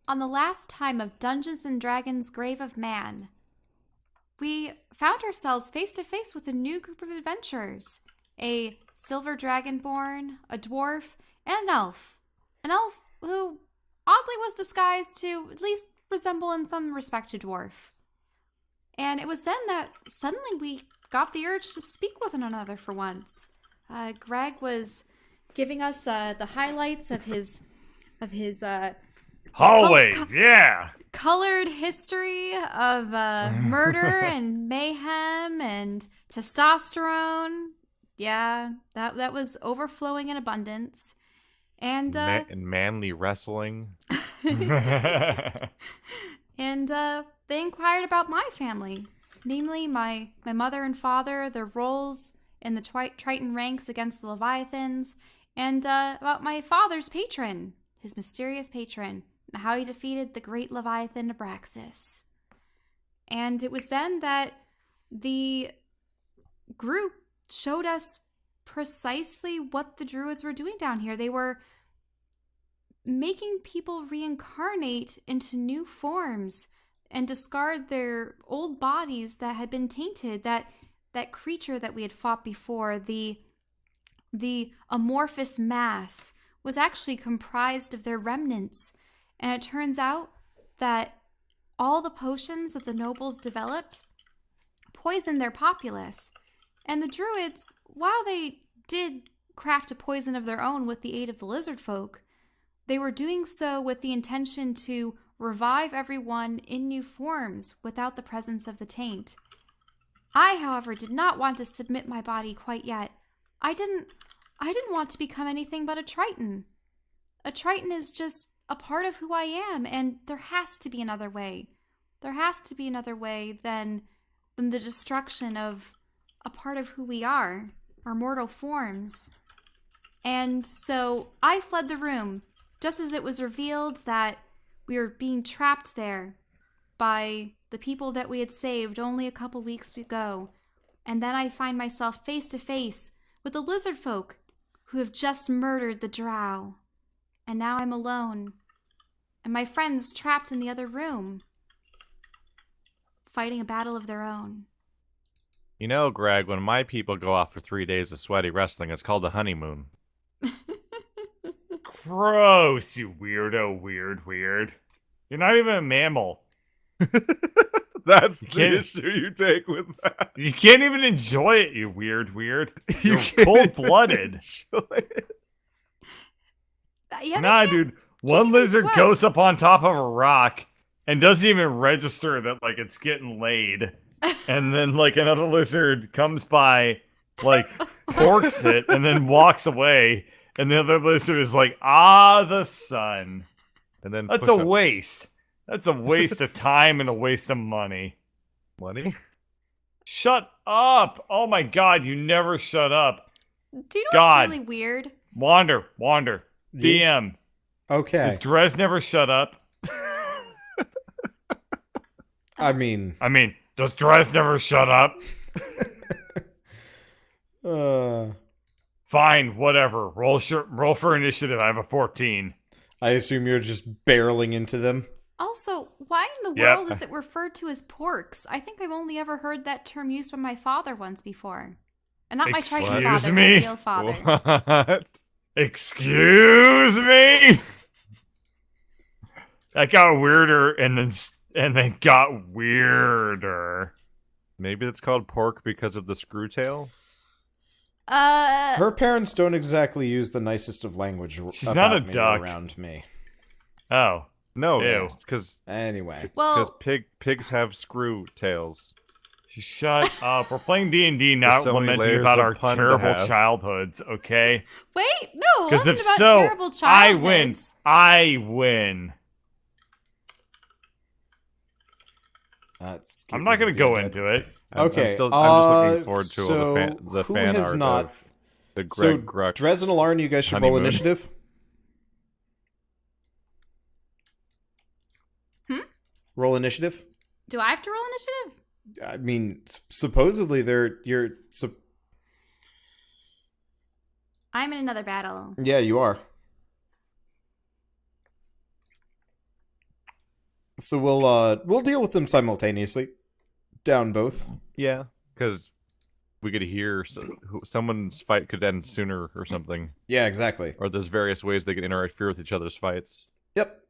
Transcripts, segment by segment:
on the last time of Dungeons and Dragons Grave of Man, we found ourselves face to face with a new group of adventurers. A silver dragonborn, a dwarf, and an elf. An elf who oddly was disguised to at least resemble in some respect a dwarf. And it was then that suddenly we got the urge to speak with one another for once. Greg was giving us the highlights of his Hallways, yeah. colored history of murder and mayhem and testosterone. Yeah, that was overflowing in abundance. And And manly wrestling. and they inquired about my family, namely my mother and father, their roles in the Triton ranks against the Leviathans, and about my father's patron, his mysterious patron, and how he defeated the great Leviathan Abraxas. And it was then that the group showed us precisely what the druids were doing down here. They were making people reincarnate into new forms and discard their old bodies that had been tainted. That creature that we had fought before, the amorphous mass, was actually comprised of their remnants. And it turns out that all the potions that the nobles developed poisoned their populace. And the druids, while they did craft a poison of their own with the aid of the lizard folk, they were doing so with the intention to revive everyone in new forms without the presence of the taint. I, however, did not want to submit my body quite yet. I didn't want to become anything but a Triton. A Triton is just a part of who I am, and there has to be another way. There has to be another way than the destruction of a part of who we are, our mortal forms. And so I fled the room, just as it was revealed that we were being trapped there by the people that we had saved only a couple weeks ago. And then I find myself face to face with the lizard folk who have just murdered the Drow. And now I'm alone. And my friends trapped in the other room, fighting a battle of their own. You know, Greg, when my people go off for 3 days of sweaty wrestling, it's called a honeymoon. Gross, you weirdo, weird. You're not even a mammal. That's the issue you take with that. You can't even enjoy it, you weird. You're cold-blooded. Yeah, Nah, dude. One lizard sweat. goes up on top of a rock and doesn't even register that, like, it's getting laid. And then, like, another lizard comes by, like, porks it, and then walks away. And the other lizard is like, the sun. And then That's a waste. That's a waste of time and a waste of money. Money? Shut up! Oh my god, you never shut up. Do you know God. what's really weird? Wander. Yeah. DM. Okay. Does Drez never shut up? I mean, does Drez never shut up? Fine, whatever. Roll for initiative. I have a 14. I assume you're just barreling into them. Also, why in the Yep. world is it referred to as porks? I think I've only ever heard that term used by my father once before. And not my Triton Excuse father, me? my real father. What? Excuse me? That got weirder and then got weirder. Maybe it's called pork because of the screw tail? Her parents don't exactly use the nicest of language She's about not a me duck. around me. Oh. No, Ew. because Anyway. well, pigs have screw tails. Shut up. We're playing D&D, not so many lamenting layers about of our pun to terrible have. childhoods, okay? wait, no, it Because wasn't if about so, terrible I childhoods. win. I win. That's I'm not going to go into it. Okay, I'm just looking forward to so all the who fan has art not- of the So, Greg Gruck. Drez and Alarn, you guys should roll honeymoon. initiative. Roll initiative. Do I have to roll initiative? I mean, supposedly I'm in another battle. Yeah, you are. So we'll deal with them simultaneously. Down both. Yeah, because we could hear someone's fight could end sooner or something. Yeah, exactly. Or there's various ways they can interfere with each other's fights. Yep.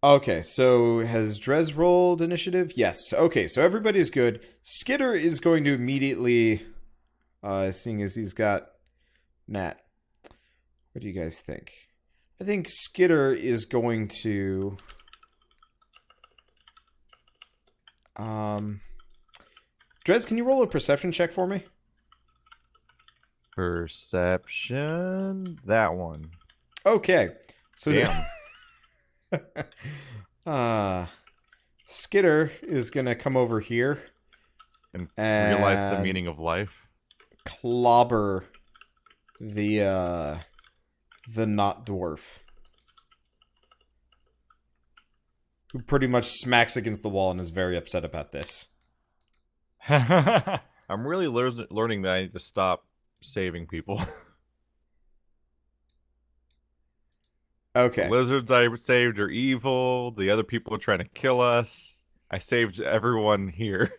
Okay, so has Drez rolled initiative? Yes. Okay, so everybody's good. Skitter is going to immediately, seeing as he's got Nat. What do you guys think? I think Skitter is going to... Drez, can you roll a perception check for me? Perception. That one. Okay. So Damn. Skitter is gonna come over here And realize the and meaning of life. clobber the not dwarf, who pretty much smacks against the wall and is very upset about this. I'm really learning that I need to stop saving people. Okay. The lizards I saved are evil. The other people are trying to kill us. I saved everyone here.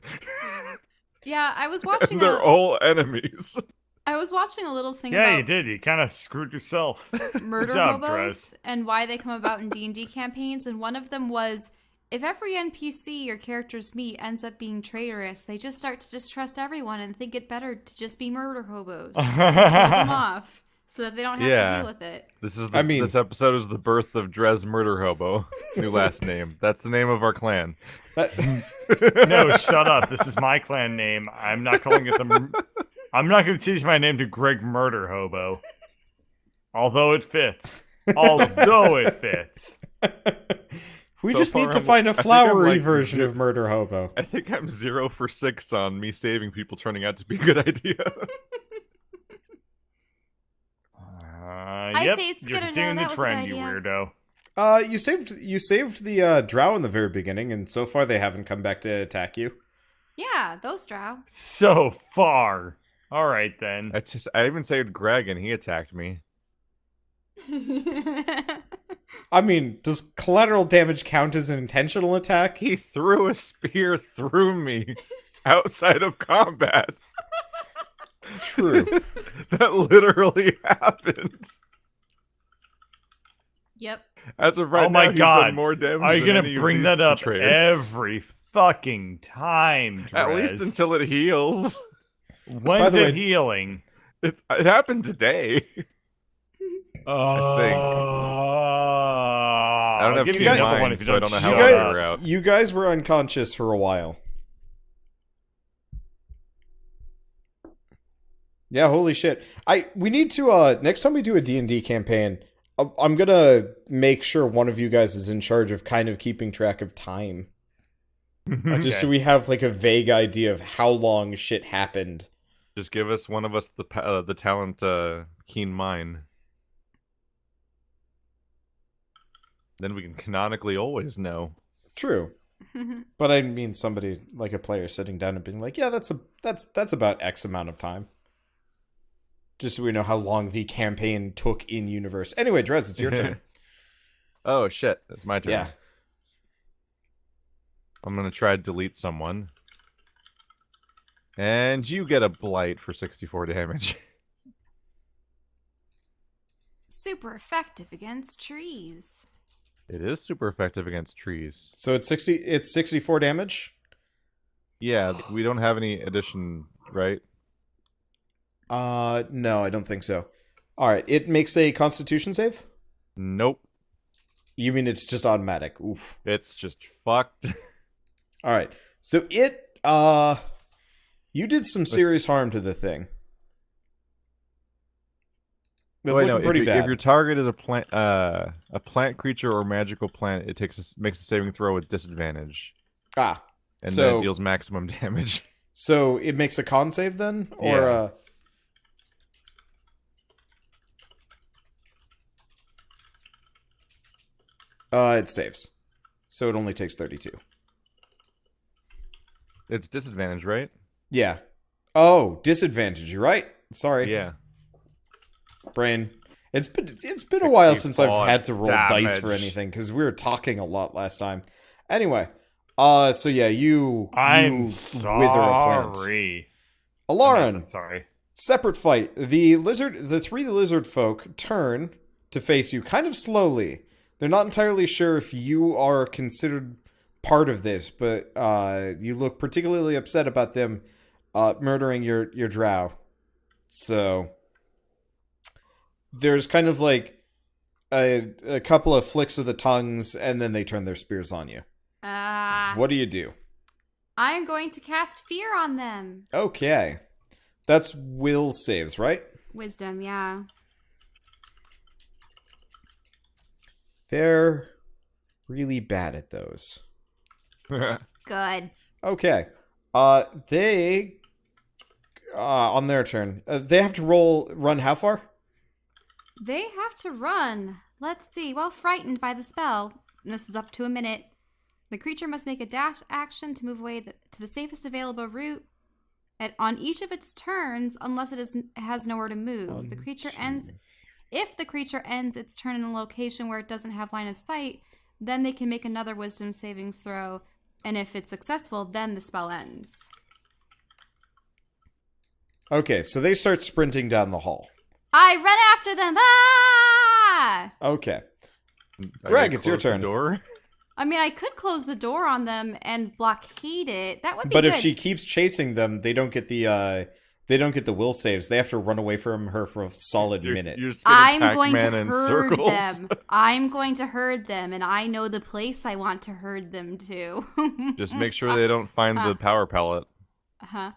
Yeah, I was watching. They're all enemies. I was watching a little thing Yeah, about you did. You kind of screwed yourself. murder Good job, hobos and why they come about in D&D campaigns, and one of them was if every NPC your characters meet ends up being traitorous, they just start to distrust everyone and think it better to just be murder hobos. And kill them off so that they don't have to deal with it. This is this episode is the birth of Drez Murder Hobo. New last name. That's the name of our clan. No, shut up. This is my clan name. I'm not calling it the... I'm not going to change my name to Greg Murder Hobo. Although it fits. Although it fits. We So just far, need to I'm- find I a think I'm flowery like version zero- of Murder Hobo. I think I'm 0 for 6 on me saving people turning out to be a good idea. Yep, say it's you're good to continuing know. the That was a good trend, you idea. weirdo. You saved the Drow in the very beginning, and so far they haven't come back to attack you. Yeah, those Drow. So far. All right, then. I even saved Greg and he attacked me. I mean, does collateral damage count as an intentional attack? He threw a spear through me outside of combat. True. That literally happened. Yep. As of right Oh my now, he's God. done more damage Are you than going any to of bring these that up betrayers. every fucking time, At Drez? least until it heals. When's the it way- healing? It happened today. I think. I don't have give keen you another one mind, if you so I don't don't know shut how long up. we're out. You guys were unconscious for a while. Yeah, holy shit. We need to next time we do a D&D campaign, I'm going to make sure one of you guys is in charge of kind of keeping track of time. Just so we have like a vague idea of how long shit happened. Just give us one of us the talent keen mind. Then we can canonically always know. True. But I mean somebody like a player sitting down and being like, yeah, that's about X amount of time. Just so we know how long the campaign took in universe. Anyway, Drez, it's your turn. Oh shit, it's my turn. Yeah. I'm gonna try to delete someone. And you get a blight for 64 damage. Super effective against trees. It is super effective against trees. So it's 64 damage? Yeah, we don't have any addition, right? No, I don't think so. Alright, it makes a constitution save? Nope. You mean it's just automatic? Oof. It's just fucked. Alright. So you did some serious harm to the thing. That's Wait, looking no, pretty if, bad. if your target is a plant makes a saving throw with disadvantage, Ah. and So- then it deals maximum damage. So it makes a con save then? Or Yeah. It saves. So it only takes 32. It's disadvantage, right? Yeah. Oh, disadvantage. You're right. Sorry. Yeah. Brain. It's been a while since I've 64 had to roll dice for damage. anything because we were talking a lot last time. Anyway, so yeah, you I'm wither a plant. sorry. Alarin, Sorry. separate fight. The three lizard folk turn to face you kind of slowly. They're not entirely sure if you are considered part of this, but you look particularly upset about them murdering your drow. So there's kind of like a couple of flicks of the tongues, and then they turn their spears on you. What do you do? I'm going to cast fear on them. Okay. That's will saves, right? Wisdom, yeah. They're really bad at those. Good. Okay. They on their turn, they have to run how far? They have to run. Let's see. While frightened by the spell, and this is up to a minute, the creature must make a dash action to move away to the safest available route on each of its turns, unless it has nowhere to move. If the creature ends its turn in a location where it doesn't have line of sight, then they can make another wisdom savings throw, and if it's successful, then the spell ends. Okay, so they start sprinting down the hall. I run after them. Ah! Okay. I Greg, gotta it's your close the turn. Door. I mean, I could close the door on them and blockade it. That would be But good. if she keeps chasing them, they don't get the will saves. They have to run away from her for a solid minute. You're just gonna I'm going to Pac-Man in herd circles. them. I'm going to herd them, and I know the place I want to herd them to. Just make sure they don't find the power pellet. Huh?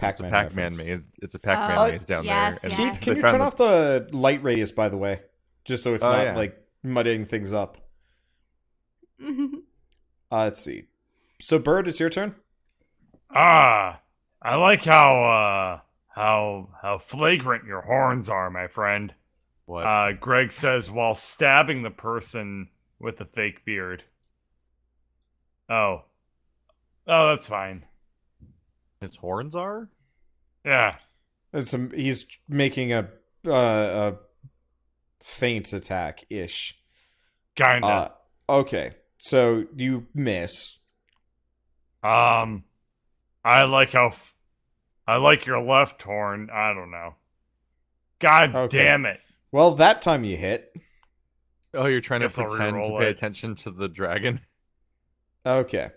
It's a Pac-Man Pac-Man reference. maze. It's a Pac-Man maze down yes, there. yes. Keith, they can you found turn off the light radius, by the way? Just so it's not, yeah. like, muddying things up. Let's see. So, Bird, it's your turn? I like how flagrant your horns are, my friend. What? Greg says while stabbing the person with the fake beard. Oh, that's fine. His horns are? Yeah. He's making a feint attack-ish. Kinda. Okay, so you miss. I like I like your left horn. I don't know. God Okay. damn it. Well, that time you hit. Oh, you're trying to Guess I'll pretend to reroll pay it. attention to the dragon? Okay.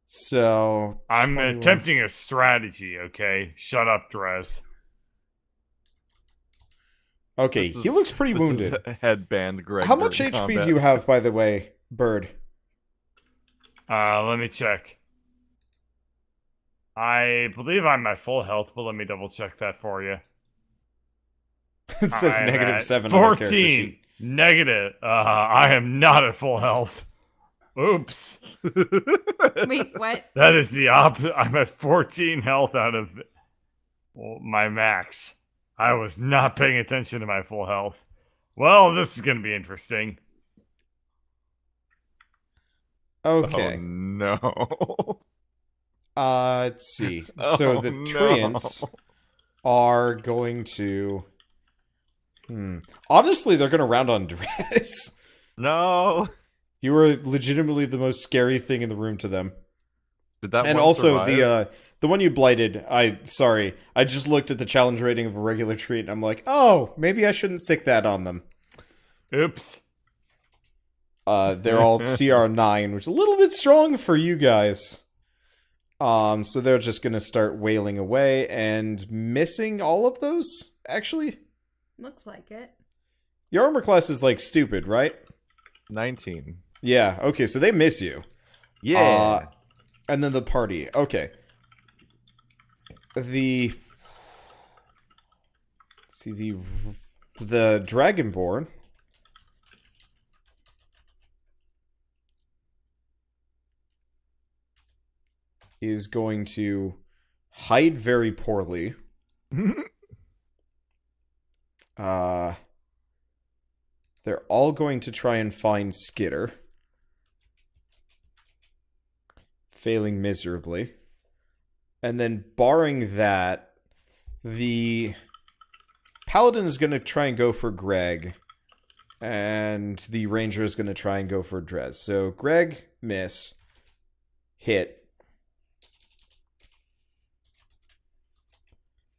So... I'm 21. attempting a strategy, okay? Shut up, Drez. Okay, he looks pretty This wounded. is a headband, Greg. How much during HP combat. do you have, by the way, Bird? Let me check. I believe I'm at full health, but let me double check that for you. It says I'm at -7 on your character 14. sheet. Negative. I am not at full health. Oops. Wait, what? That is the opposite. I'm at 14 health out of my max. I was not paying attention to my full health. Well, this is going to be interesting. Oh Okay. no. Let's see. So the treants are going to... Honestly, they're going to round on Dress. No. You were legitimately the most scary thing in the room to them. Did that And one also survive? the one you blighted, I just looked at the challenge rating of a regular treat and I'm like, oh, maybe I shouldn't stick that on them. Oops. They're all CR9, which is a little bit strong for you guys. So they're just gonna start wailing away and missing all of those, actually. Looks like it. Your armor class is like stupid, right? 19. Yeah, okay, so they miss you. Yeah. And then the party. Okay. The Dragonborn is going to hide very poorly. They're all going to try and find Skitter. Failing miserably. And then barring that, the Paladin is going to try and go for Greg. And the ranger is going to try and go for Drez. So Greg, miss. Hit.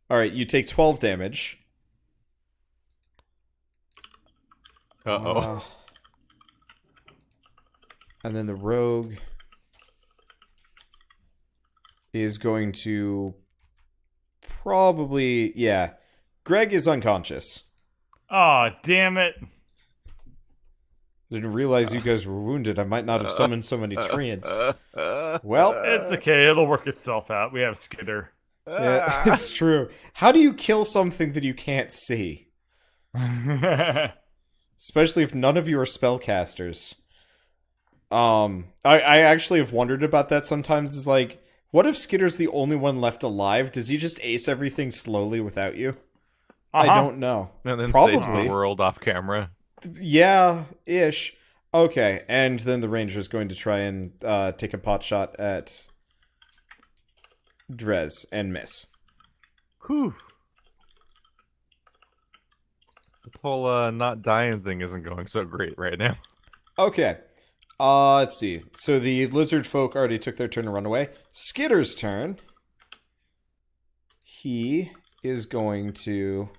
Alright, you take 12 damage. Uh-oh. And then the rogue is going to probably... Yeah. Greg is unconscious. Oh, damn it. Didn't realize you guys were wounded. I might not have summoned so many treants. Well, It's okay. It'll work itself out. We have Skitter. yeah, it's true. How do you kill something that you can't see? Especially if none of you are spellcasters. I actually have wondered about that sometimes. Is like, what if Skitter's the only one left alive? Does he just ace everything slowly without you? I don't know. And then Probably. save the world off camera. Yeah, ish. Okay, and then the ranger's going to try and take a pot shot at Drez and miss. Whew. This whole not dying thing isn't going so great right now. Okay. Let's see. So the lizard folk already took their turn to run away. Skitter's turn. He is going to...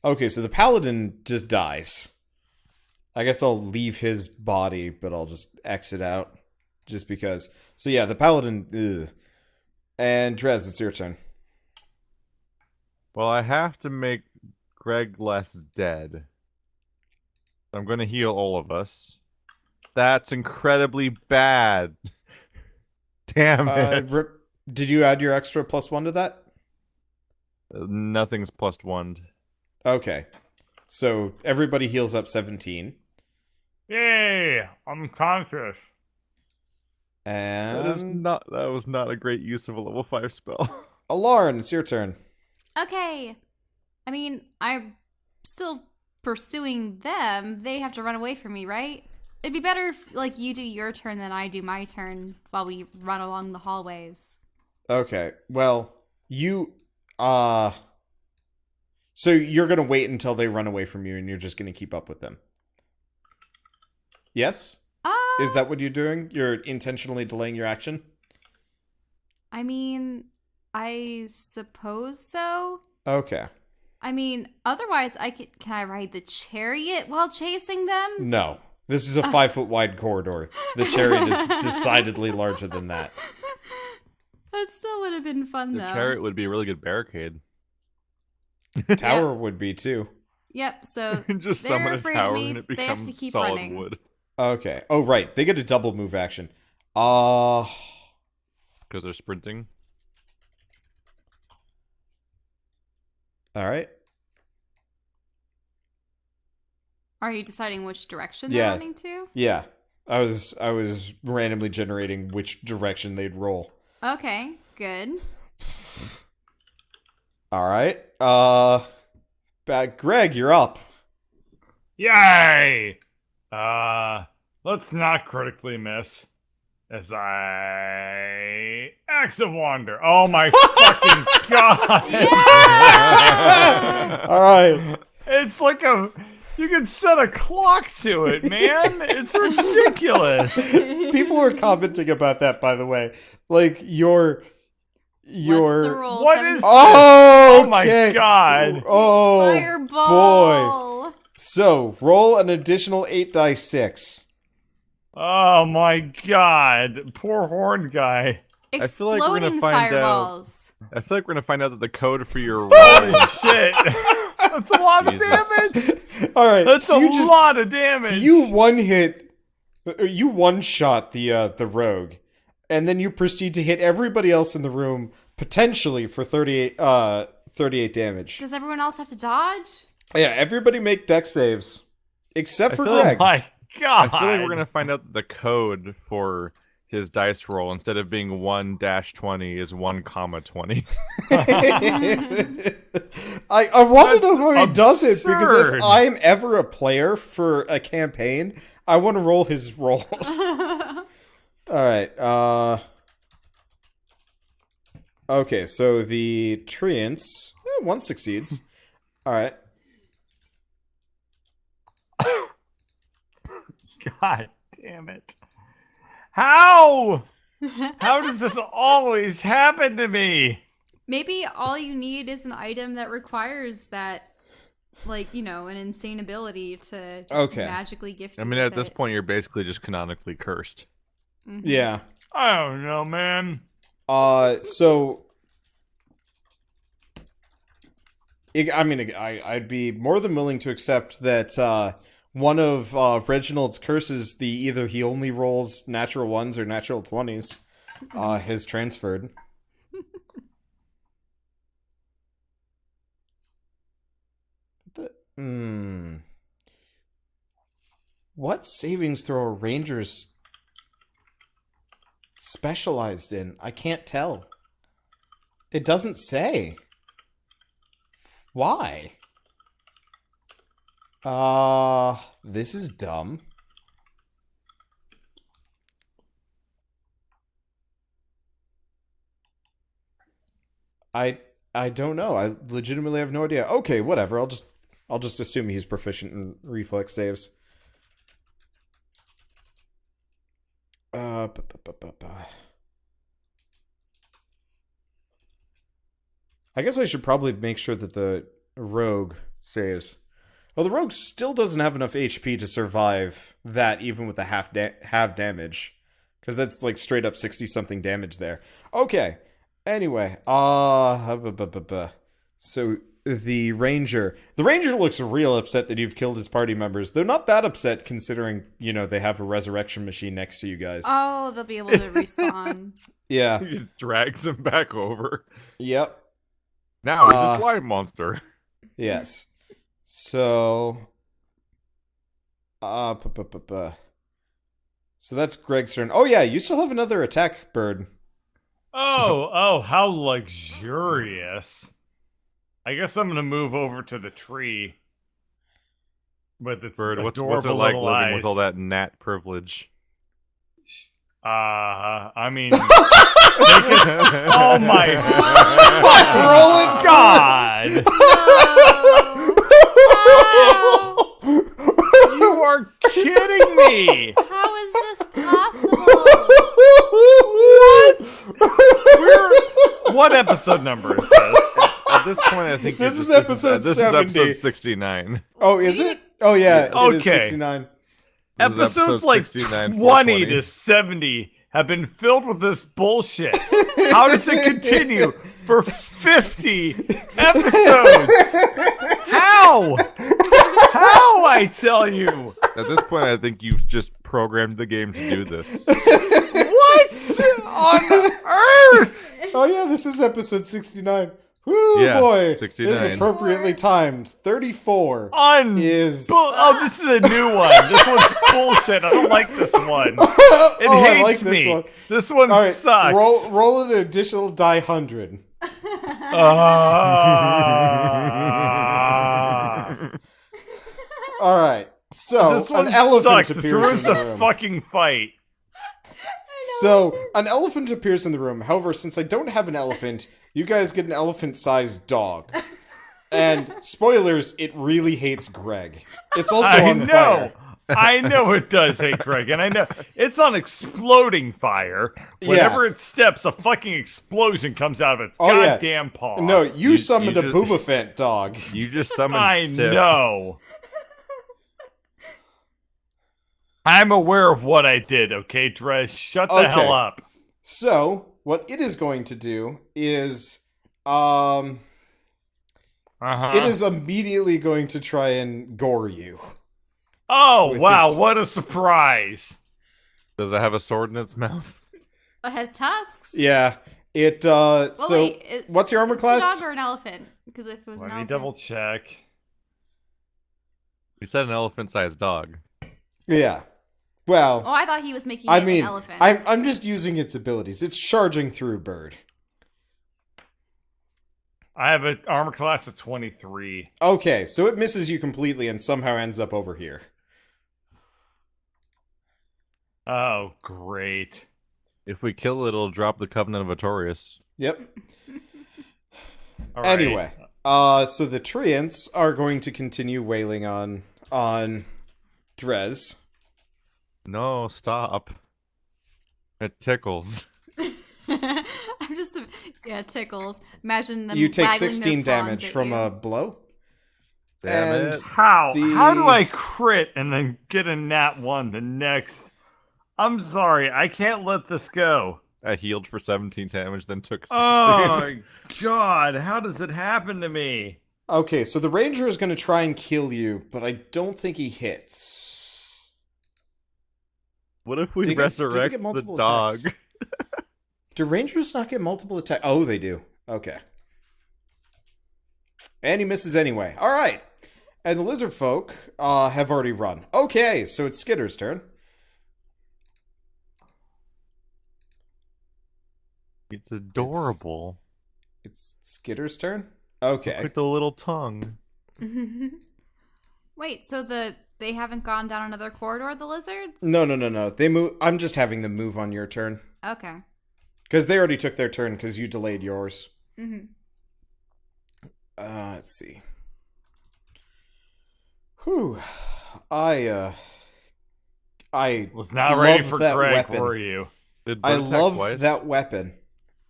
Okay, so the paladin just dies. I guess I'll leave his body, but I'll just exit out. Just because. So yeah, the paladin... Ugh. And Drez, it's your turn. Well, I have to make Greg less dead. I'm going to heal all of us. That's incredibly bad. Damn it. Did you add your extra +1 to that? Nothing's +1. Okay. So everybody heals up 17. Yay! I'm conscious. And That was not a great use of a level 5 spell. Alarn, it's your turn. Okay. I mean, I'm still pursuing them. They have to run away from me, right? It'd be better if, like, you do your turn than I do my turn while we run along the hallways. Okay. Well, you so you're going to wait until they run away from you and you're just going to keep up with them. Yes? Is that what you're doing? You're intentionally delaying your action? I mean, I suppose so. Okay. I mean, otherwise can I ride the chariot while chasing them? No. This is a 5-foot wide corridor. The chariot is decidedly larger than that. That still would have been fun, The though. chariot would be a really good barricade. Tower would be too. Yep, so Just they're summon a afraid of tower me. and it They have to becomes keep solid running. wood. Okay. Oh, right. They get a double move action. Because they're sprinting. All right. Are you deciding which direction Yeah. they're running to? Yeah. I was randomly generating which direction they'd roll. Okay, good. All right. Greg, you're up. Yay! Let's not critically miss. As I... Axe of Wander. Oh my fucking god! Yeah! All right. It's like a... You can set a clock to it, man! It's ridiculous! People were commenting about that, by the way. Like, your... What's the roll? What is- Oh, Oh my okay. god! Oh, Fireball! boy. So, roll an additional 8d6. Oh my god! Poor horned guy. I feel like we're gonna Exploding find out- fireballs. I feel like we're going to find out that the code for your Holy roll shit! That's a lot of Jesus. damage! All right. That's so a lot of damage! You one-shot the rogue, and then you proceed to hit everybody else in the room, potentially for 38 damage. Does everyone else have to dodge? Yeah, everybody make dex saves. Except for feel like Greg. My god! I feel like we're going to find out that the code for his dice roll, instead of being 1-20, is 1-20. I want to That's know how he does it, because absurd. if I'm ever a player for a campaign, I want to roll his rolls. Alright, Okay, so the treants, one succeeds. All right. God damn it. How? How does this always happen to me? Maybe all you need is an item that requires that, like, you know, an insane ability to just magically gift you I mean, with at this it. point, you're basically just canonically cursed. Mhm. Yeah. I don't know, man. So I'd be more than willing to accept that one of Reginald's curses, the either he only rolls natural 1s or natural 20s, has transferred. What savings throw are rangers specialized in? I can't tell. It doesn't say. Why? This is dumb. I don't know. I legitimately have no idea. Okay, whatever. I'll just assume he's proficient in reflex saves. I guess I should probably make sure that the rogue saves. Oh, the rogue still doesn't have enough HP to survive that, even with the half damage, because that's like straight up 60-something damage there. Okay. Anyway, so the ranger looks real upset that you've killed his party members. They're not that upset considering, you know, they have a resurrection machine next to you guys. Oh, they'll be able to respawn. Yeah. He just drags him back over. Yep. Now he's a slime monster. Yes. So, so that's Greg's turn. Oh yeah, you still have another attack, Bird. Oh, how luxurious. I guess I'm gonna move over to the tree. With its Bird, what's adorable it like little living eyes. with all that gnat privilege? I mean... oh my Fuck, rolling God! You are kidding me! How is this possible? What episode number is this? At this point, I think This is episode 70. This is episode 69. Oh, is it? Oh yeah, it is Okay. 69. This is Episodes episode like 69, 20 420. to 70 have been filled with this bullshit. How does it continue for 50 episodes? How? How, I tell you? At this point, I think you've just programmed the game to do this. What on earth? Oh yeah, this is episode 69. Woo, Yeah, boy. 69. This is appropriately timed. 34 is... Oh, this is a new one. This one's bullshit. I don't like this one. It I hates like this me. one. This one All right, sucks. roll an additional die 100. All right. So This one an elephant sucks. This appears ruins in the the room. fucking fight. So an elephant appears in the room. However, since I don't have an elephant, you guys get an elephant-sized dog. And spoilers, it really hates Greg. It's also I on know. fire. I know it does hate Greg, and I know it's on exploding fire. Whenever it steps, a fucking explosion comes out of its Oh, yeah. goddamn paw. No, you summoned a just- Boba Fett dog. You just summoned I Sif. know. I'm aware of what I did, okay, Drez? Shut the Okay. hell up. So what it is going to do is, Uh-huh. it is immediately going to try and gore you. Oh, with wow, its- what a surprise. Does it have a sword in its mouth? It has tusks. Yeah. It. Well, So wait, what's your armor is class? it a dog or an elephant? Because if it was Let an me elephant, double check. You said an elephant-sized dog. Yeah. Well, Oh, I thought he was making I it mean, an elephant. I'm just using its abilities. It's charging through Bird. I have an armor class of 23. Okay, so it misses you completely and somehow ends up over here. Oh, great. If we kill it, it'll drop the Covenant of Artorias. Yep. All right. Anyway, so the treants are going to continue wailing on Drez. No, stop. It tickles. I'm just, yeah, tickles. Imagine them. You take waggling 16 their fawns damage at from you. a blow. Damn And it. How? The- How do I crit and then get a nat 1 the next? I'm sorry, I can't let this go. I healed for 17 damage, then took 16. Oh, God, how does it happen to me? Okay, so the ranger is going to try and kill you, but I don't think he hits. What if Do we you get- does he resurrect get the multiple dog? attacks? Do rangers not get multiple attacks? Oh, they do. Okay. And he misses anyway. All right. And the lizard folk have already run. Okay, so it's Skitter's turn. It's adorable. It's Skitter's turn? Okay. Look at the little tongue. Wait, so they haven't gone down another corridor, the lizards? No. They move. I'm just having them move on your turn. Okay. Because they already took their turn because you delayed yours. Mm-hmm. Let's see. Whew. I Was not ready love for that Greg, weapon. were you? Did I bird attack love twice? that weapon.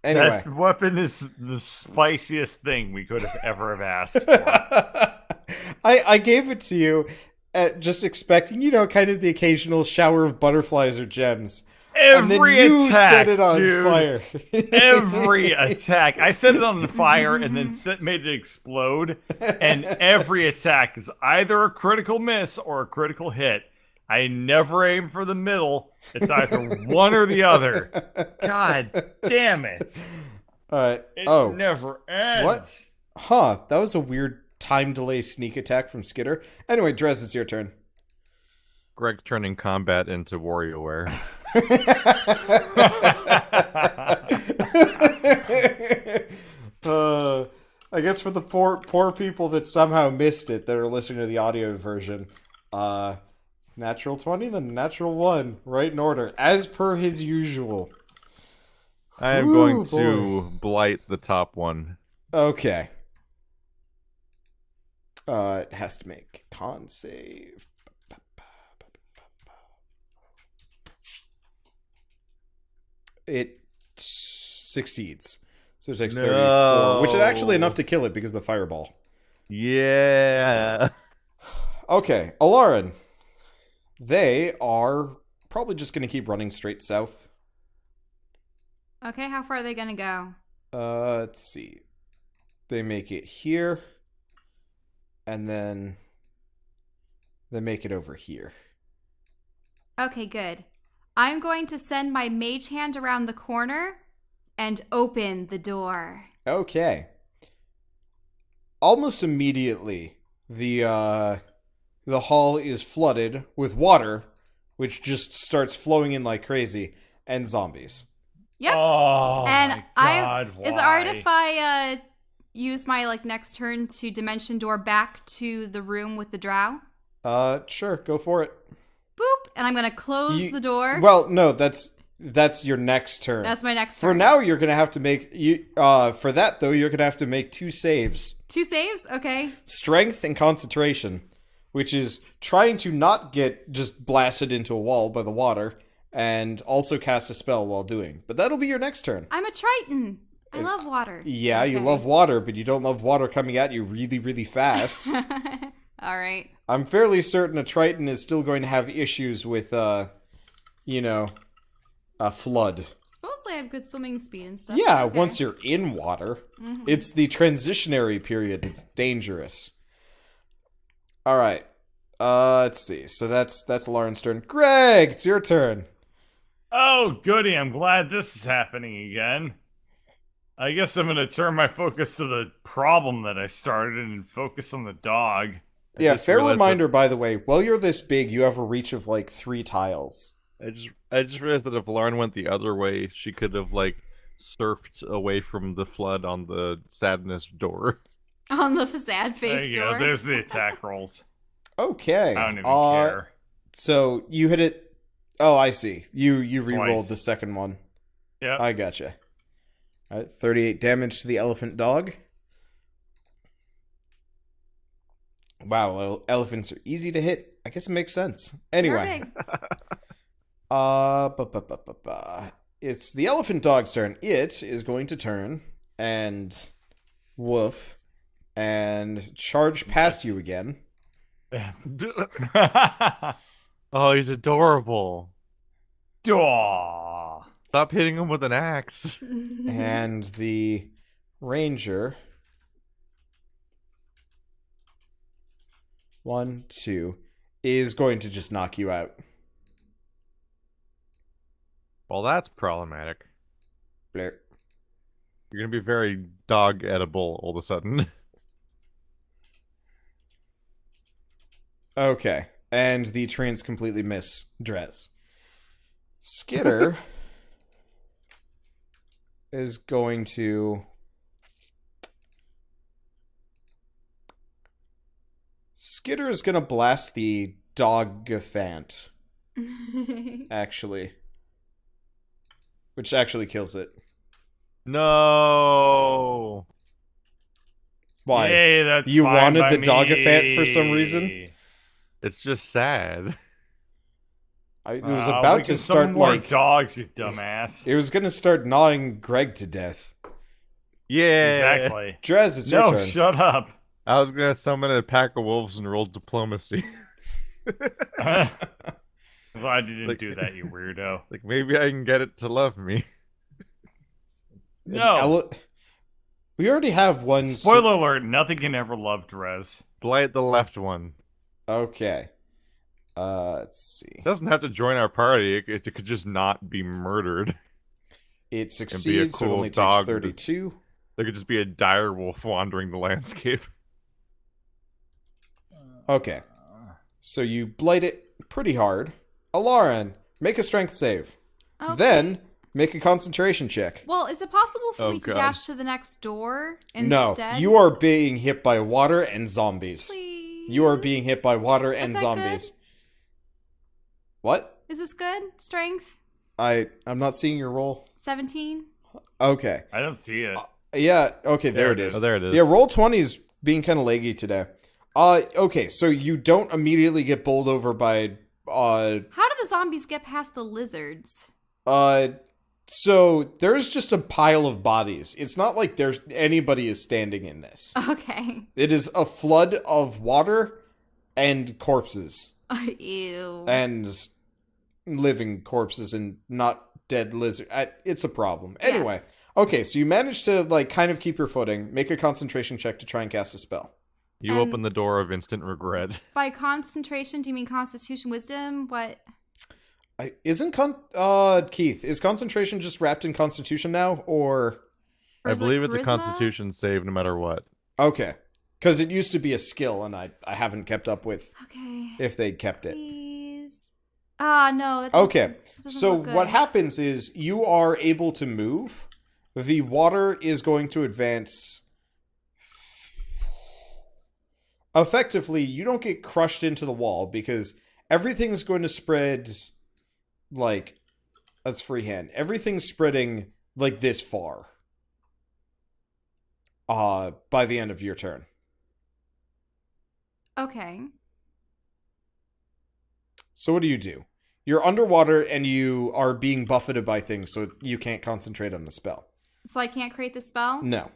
Anyway. That weapon is the spiciest thing we could have ever have asked for. I gave it to you just expecting, kind of the occasional shower of butterflies or gems. And then Every you attack, set it on dude. fire. Every attack. I set it on the fire and then made it explode. And every attack is either a critical miss or a critical hit. I never aim for the middle. It's either one or the other. God damn it. All right. It never ends. What? Huh. That was a weird time delay sneak attack from Skitter. Anyway, Drez, it's your turn. Greg turning combat into WarioWare. I guess for the poor people that somehow missed it that are listening to the audio version, natural 20, then natural 1, right in order, as per his usual. I am Ooh, going boy. to blight the top one. Okay. It has to make con save. It succeeds. So it takes 34, which is actually enough to kill it because of the fireball. Yeah. Okay, Alarin. They are probably just going to keep running straight south. Okay, how far are they gonna go? Let's see. They make it here. And then they make it over here. Okay, good. I'm going to send my mage hand around the corner and open the door. Okay. Almost immediately, the hall is flooded with water, which just starts flowing in like crazy, and zombies. Yep. Oh, And my God, is it alright if I use my next turn to dimension door back to the room with the drow? Sure, go for it. Boop, and I'm gonna close the door. Well, no, that's your next turn. That's my next turn. For now, you're gonna have to make for that though, you're gonna have to make 2 saves: 2 saves? Okay. strength and concentration, which is trying to not get just blasted into a wall by the water, and also cast a spell while doing. But that'll be your next turn. I'm a Triton. I love water. Yeah, you Okay. love water, but you don't love water coming at you really, really fast. Alright. I'm fairly certain a Triton is still going to have issues with, a flood. Supposedly I have good swimming speed and stuff. Yeah, Okay. once you're in water. Mhm. It's the transitionary period that's dangerous. Alright. Let's see. So that's Lauren's turn. Greg, it's your turn. Oh, goody, I'm glad this is happening again. I guess I'm gonna turn my focus to the problem that I started and focus on the dog. Yeah, just fair realized reminder, by the way, while you're this big, you have a reach of like 3 tiles. I just realized that if Lauren went the other way, she could have surfed away from the flood on the sadness door. On the sad There face you go, door. there's the attack rolls. Okay. I don't even care. So you hit it. Oh, I see. You re-rolled Twice. the second one. Yep. I gotcha. All right, 38 damage to the elephant dog. Wow, well, elephants are easy to hit. I guess it makes sense. Anyway. You're big. It's the elephant dog's turn. It is going to turn and woof and charge past you again. Oh, he's adorable. Aw. Stop hitting him with an axe. And the ranger. 1, 2 is going to just knock you out. Well, that's problematic. Blech. You're gonna be very dog edible all of a sudden. Okay, and the trains completely miss Drez. Skitter is going to... Skitter is going to blast the dog-gafant, actually. Which actually kills it. No. Why? Yay, that's You fine wanted by the me. dog-gafant for some reason? It's just sad. It was We about can to start, summon more like... dogs, you dumbass. It was going to start gnawing Greg to death. Yeah. Exactly. Drez, it's your No, turn. shut up. I was gonna summon a pack of wolves and roll diplomacy. Glad you didn't like- do that, you weirdo. Like maybe I can get it to love me. No. We already have one... Spoiler alert, nothing can ever love Drez. Blight the left one. Okay. Let's see. It doesn't have to join our party. It could just not be murdered. It succeeds, so it cool only takes dog. 32. There could just be a dire wolf wandering the landscape. Okay. So you blight it pretty hard. Alaran, make a strength save. Okay. Then, make a concentration check. Well, is it possible for Oh, me to God. dash to the next door No, instead? you are being hit by water and zombies. Please. You are being hit by water and that zombies. What? Is this good? Strength? I'm not seeing your roll. 17? Okay. I don't see it. Yeah, okay, there it is. Oh, there it is. Yeah, roll 20 is being kind of laggy today. Okay, so you don't immediately get bowled over by, How do the zombies get past the lizards? so there's just a pile of bodies. It's not like there's anybody is standing in this. Okay. It is a flood of water and corpses. Ew. And living corpses and not dead lizard. It's a problem. Anyway, Yes. okay, so you managed to, like, kind of keep your footing. Make a concentration check to try and cast a spell. You And- open the door of instant regret. By concentration, do you mean constitution wisdom? What? Keith, is concentration just wrapped in constitution now, or... Or I is it believe it's a charisma? constitution save no matter what. Okay. Because it used to be a skill, and I haven't kept up with Okay. if they kept it. Please. No. That's Okay, that doesn't so look good. what happens is you are able to move. The water is going to advance. Effectively, you don't get crushed into the wall because everything's going to spread, like, that's freehand. Everything's spreading, like, this far. By the end of your turn. Okay. So what do? You're underwater and you are being buffeted by things, so you can't concentrate on the spell. So I can't create the spell? No.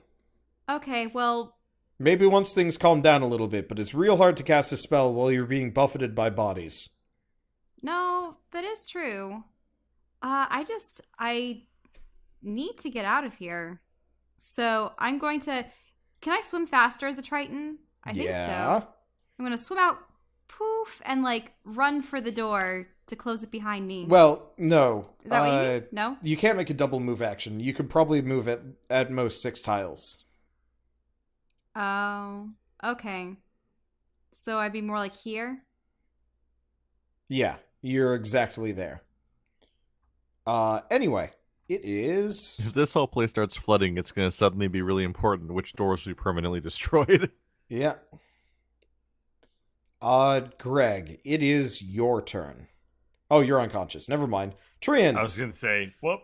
Okay, well, Maybe once things calm down a little bit, but it's real hard to cast a spell while you're being buffeted by bodies. no, that is true. I need to get out of here. So I'm going to... Can I swim faster as a Triton? I think so. I'm going to swim out, poof, and, like, run for the door to close it behind me. Well, no. Is that what you mean? No? You can't make a double move action. You could probably move at most 6 tiles. Oh, okay. So I'd be more like here? Yeah, you're exactly there. Anyway, it is... If this whole place starts flooding, it's going to suddenly be really important which doors will be permanently destroyed. Yeah. Greg, it is your turn. Oh, you're unconscious. Never mind. Trians. I was gonna say, whoop.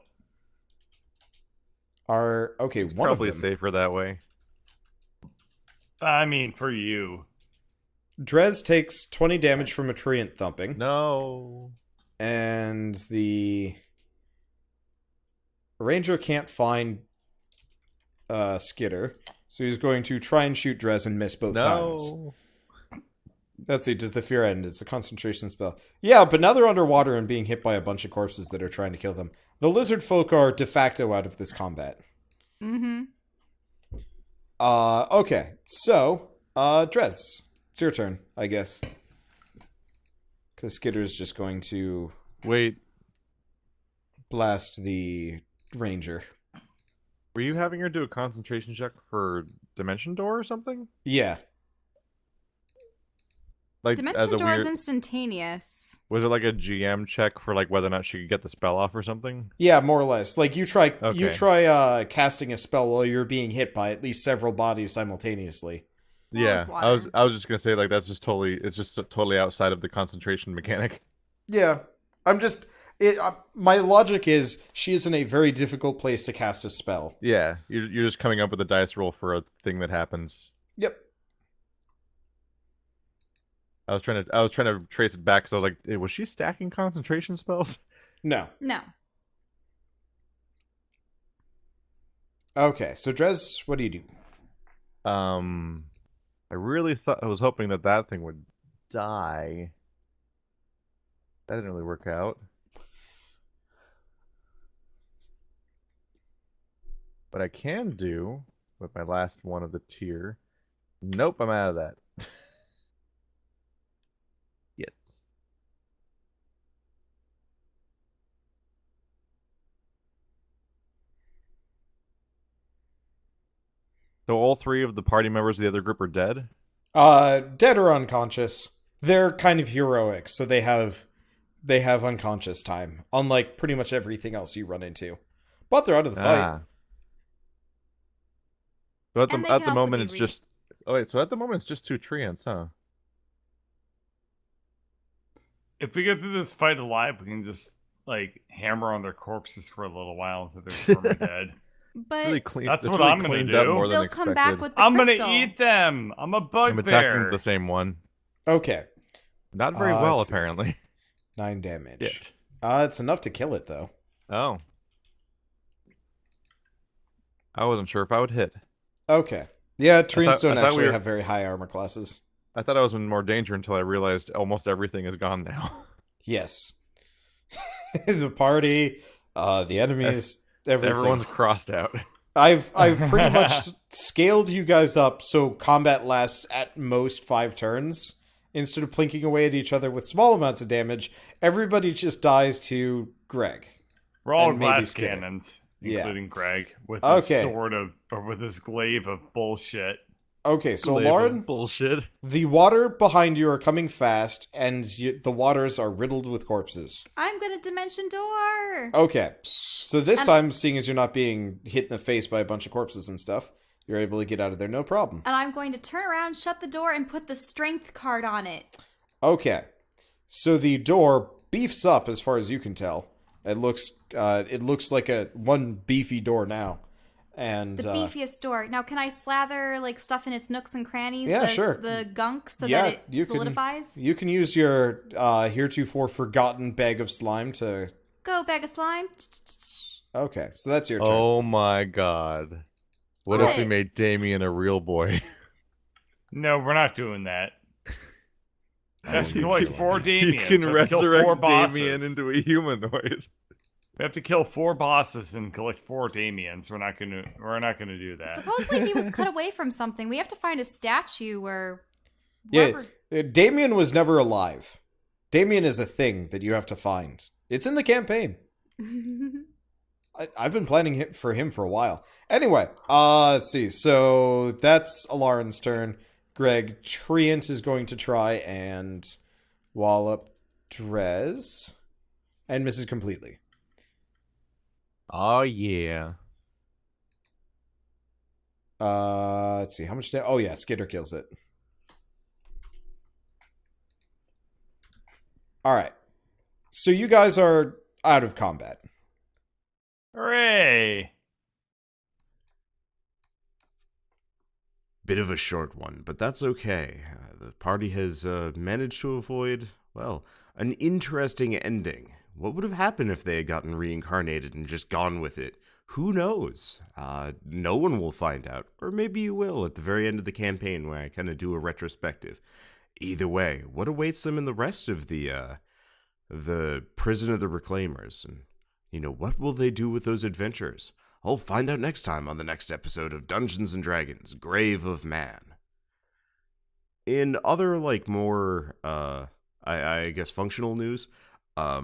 are okay. It's One of probably them. safer that way. I mean, for you. Drez takes 20 damage from a treant thumping, No. and the ranger can't find Skitter, so he's going to try and shoot Drez and miss both times. No. Let's see, does the fear end? It's a concentration spell. Yeah, but now they're underwater and being hit by a bunch of corpses that are trying to kill them. The lizard folk are de facto out of this combat. Mm-hmm. Okay, so, Drez, it's your turn, I guess. Because Skitter's just going to Wait, blast the ranger. were you having her do a concentration check for Dimension Door or something? Yeah. Like Dimension as a Door is weird... instantaneous. Was it like a GM check for like whether or not she could get the spell off or something? Yeah, more or less. Like you try Okay. casting a spell while you're being hit by at least several bodies simultaneously. Well, Yeah, it's I was water. just gonna say like that's just totally it's just totally outside of the concentration mechanic. Yeah. I'm just my logic is she's in a very difficult place to cast a spell. Yeah, you're just coming up with a dice roll for a thing that happens. Yep. I was trying to trace it back because I was like, was she stacking concentration spells? No. No. Okay, so Drez, what do you do? I really thought I was hoping that that thing would die. That didn't really work out. What I can do with my last one of the tier. Nope, I'm out of that. Yet. So all three of the party members of the other group are dead? Dead or unconscious. They're kind of heroic, so they have unconscious time, unlike pretty much everything else you run into. But they're out of the fight. Ah. So And they at can the also moment be it's just oh wait, so at the moment it's just two treants, huh? If we get through this fight alive, we can just like hammer on their corpses for a little while until they're firmly dead. But Really clean. That's it's what really I'm gonna cleaned up do. more than they'll come expected. back with the I'm crystal. gonna eat them. I'm a I'm attacking bugbear. the same one. Okay. Not very well, let's see. apparently. 9 damage. Shit. It's enough to kill it, though. Oh. I wasn't sure if I would hit. Okay. Yeah, treants don't I thought actually we were- have very high armor classes. I thought I was in more danger until I realized almost everything is gone now. Yes. The party, the enemies, everything. Everyone's crossed out. I've pretty much scaled you guys up so combat lasts at most 5 turns. Instead of plinking away at each other with small amounts of damage, everybody just dies to Greg. We're all And maybe glass Skinner. cannons, Yeah. including Greg, with his Okay. sword of, or with his glaive of bullshit. Okay, so Label Lauren, bullshit. the water behind you are coming fast, and the waters are riddled with corpses. I'm gonna Dimension Door. Okay, so this And- time, seeing as you're not being hit in the face by a bunch of corpses and stuff, you're able to get out of there no problem. And I'm going to turn around, shut the door, and put the strength card on it. Okay, so the door beefs up as far as you can tell. It looks like a one beefy door now, and The beefiest door. Now, can I slather like stuff in its nooks and crannies? Yeah, the, sure. The gunk so Yeah, that you it can- solidifies. you can use your heretofore forgotten bag of slime to. Go, bag of slime. Okay, so that's your turn. Oh my god. What if we What? made Damien a real boy? No, we're not doing that. We have to You kill like can- 4 Damians. You can We have to kill 4 resurrect bosses. Damien into a humanoid. We have to kill 4 bosses and collect 4 Damians. We're not gonna do that. Supposedly he was cut away from something. We have to find a statue or Yeah, wherever. Damien was never alive. Damien is a thing that you have to find. It's in the campaign. I've been planning for him for a while. Anyway, let's see. So that's Alarin's turn. Greg, Treant is going to try and wallop Drez and misses completely. Oh yeah. Let's see. How much damage? Oh, yeah. Skitter kills it. All right. So you guys are out of combat. Hooray! bit of a short one, but that's okay. The party has managed to avoid, well, an interesting ending. What would have happened if they had gotten reincarnated and just gone with it? Who knows? No one will find out. Or maybe you will at the very end of the campaign where I kind of do a retrospective. Either way, what awaits them in the rest of the prison of the Reclaimers? And, what will they do with those adventures? I'll find out next time on the next episode of Dungeons & Dragons, Grave of Man. In other, more, I guess, functional news, I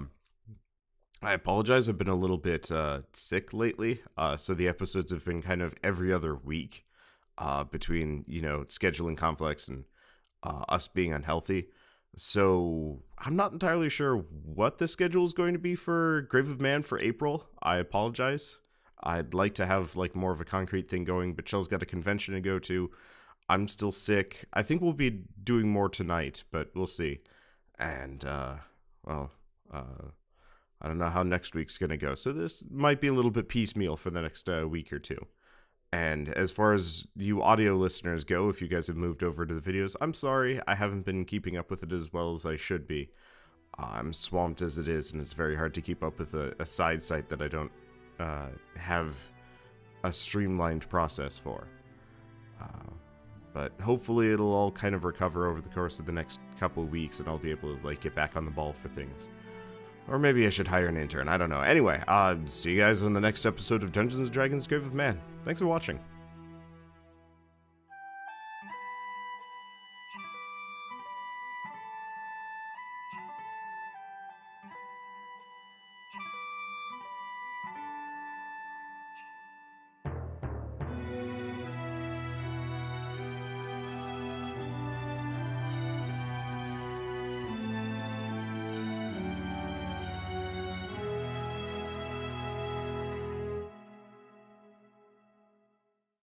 apologize, I've been a little bit sick lately, so the episodes have been kind of every other week between, scheduling conflicts and us being unhealthy. So I'm not entirely sure what the schedule is going to be for Grave of Man for April. I apologize. I'd like to have more of a concrete thing going, but Chell's got a convention to go to. I'm still sick. I think we'll be doing more tonight, but we'll see. And, I don't know how next week's going to go, so this might be a little bit piecemeal for the next week or two. And as far as you audio listeners go, if you guys have moved over to the videos, I'm sorry, I haven't been keeping up with it as well as I should be. I'm swamped as it is, and it's very hard to keep up with a side site that I don't have a streamlined process for. But hopefully it'll all kind of recover over the course of the next couple of weeks, and I'll be able to get back on the ball for things. Or maybe I should hire an intern. I don't know. Anyway, see you guys on the next episode of Dungeons & Dragons Grave of Man. Thanks for watching.